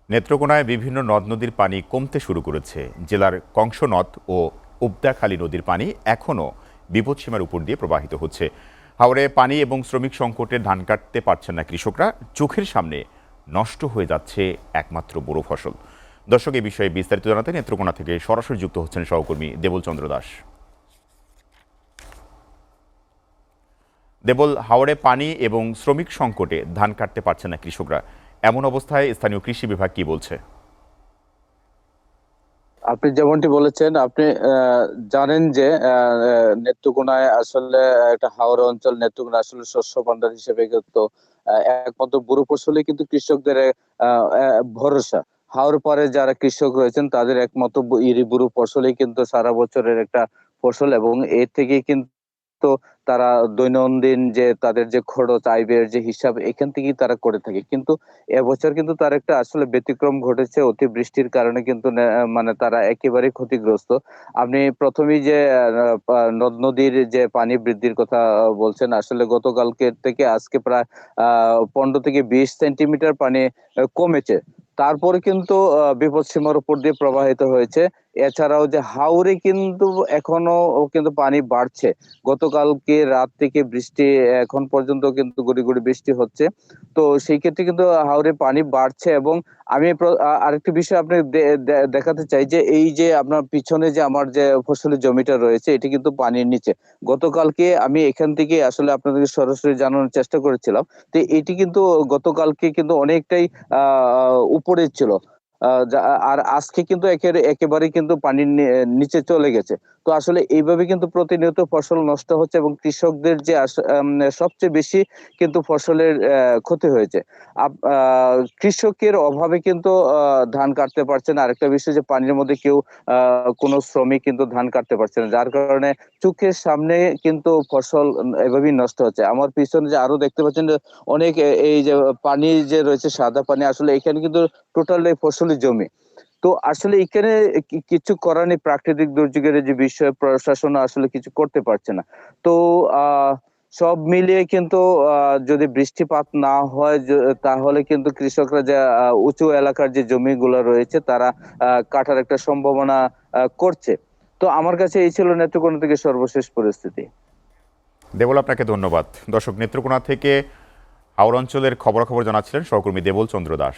নেত্রকোনায় বিভিন্ন নদ নদীর পানি কমতে শুরু করেছে। জেলার কংস নদ ও উবদাখালী নদীর পানি এখনও বিপদসীমার উপর দিয়ে প্রবাহিত হচ্ছে। হাওরে পানি এবং শ্রমিক সংকটে ধান কাটতে পারছেন না কৃষকরা। চোখের সামনে নষ্ট হয়ে যাচ্ছে একমাত্র বড় ফসল। দর্শক, এই বিষয়ে বিস্তারিত জানাতে নেত্রকোনা থেকে সরাসরি যুক্ত হচ্ছেন সহকর্মী দেবল চন্দ্র দাস। দেবল, হাওরে পানি এবং শ্রমিক সংকটে ধান কাটতে পারছেন না কৃষকরা। এমন অবস্থায় স্থানীয় কৃষি বিভাগ কি বলছে? আপনি যেমনটি বলেছেন, আপনি জানেন যে নেত্রকোনায় আসলে একটা হাওড় অঞ্চল। নেত্রকোনা আসলে শস্য ভান্ডার হিসেবে কিন্তু একমাত্র বুড়ো ফসলই কিন্তু কৃষকদের ভরসা। হাওড় পরে যারা কৃষক রয়েছেন তাদের একমাত্র ইরি বুড়ো ফসলই কিন্তু সারা বছরের একটা ফসল, এবং এর থেকে কিন্তু তারা দৈনন্দিন যে তাদের যে খরচ আয় ব্যয়ের যে হিসাব এখান থেকেই তারা করে থাকে। কিন্তু এবছর কিন্তু তার একটা আসলে ব্যতিক্রম ঘটেছে। অতিবৃষ্টির কারণে কিন্তু মানে তারা একেবারে ক্ষতিগ্রস্ত। আপনি প্রথমেই যে নদ নদীর যে পানি বৃদ্ধির কথা বলছেন, আসলে গতকালকে থেকে আজকে প্রায় 15 থেকে 20 সেন্টিমিটার পানি কমেছে। তারপরে কিন্তু বিপদসীমার উপর দিয়ে প্রবাহিত হয়েছে। এছাড়াও যে হাওরে কিন্তু এখনো কিন্তু পানি বাড়ছে। গতকালকে রাত থেকে বৃষ্টি এখন পর্যন্ত কিন্তু গুড়ি গুড়ি বৃষ্টি হচ্ছে। তো সেই ক্ষেত্রে কিন্তু হাওরে পানি বাড়ছে, এবং আমি আরেকটি বিষয় আপনাকে দেখাতে চাই যে এই যে আপনার পিছনে যে আমার যে ফসলের জমিটা রয়েছে এটি কিন্তু পানির নিচে। গতকালকে আমি এখান থেকে আসলে আপনাদেরকে সরাসরি জানানোর চেষ্টা করেছিলাম। তো এটি কিন্তু গতকালকে কিন্তু অনেকটাই উপরে ছিল। আর আজকে কিন্তু একেবারেই কিন্তু পানির নিচে চলে গেছে। তো আসলে এইভাবে কিন্তু প্রতিনিয়ত ফসল নষ্ট হচ্ছে, এবং কৃষকদের যে সবচেয়ে বেশি কিন্তু ফসলের ক্ষতি হয়েছে। কৃষকের অভাবে কিন্তু ধান কাটতে পারছে না। আরেকটা বিষয় যে পানির মধ্যে কেউ কোনো শ্রমিক কিন্তু ধান কাটতে পারছে না। যার কারণে চোখের সামনে কিন্তু ফসল এভাবেই নষ্ট হচ্ছে। আমার পিছনে যে আরো দেখতে পাচ্ছেন যে অনেক এই যে পানি যে রয়েছে, সাদা পানি, আসলে এখানে কিন্তু টোটাল এই ফসলি জমি। তো আসলে এখানে কিছু করার নেই। প্রাকৃতিক দুর্যোগের যে বিষয়ে প্রশাসন আসলে কিছু করতে পারছে না। তো সব মিলিয়ে কিন্তু যদি বৃষ্টিপাত না হয় তাহলে কিন্তু কৃষকরা যে উঁচু এলাকার যে জমিগুলো রয়েছে তারা কাটার একটা সম্ভাবনা করছে। তো আমার কাছে এই ছিল নেত্রকোনা থেকে সর্বশেষ পরিস্থিতি। দেবল, আপনাকে ধন্যবাদ। দর্শক, নেত্রকোনা থেকে হাওর অঞ্চলের খবরাখবর জানাচ্ছিলেন সহকর্মী দেবল চন্দ্র দাস।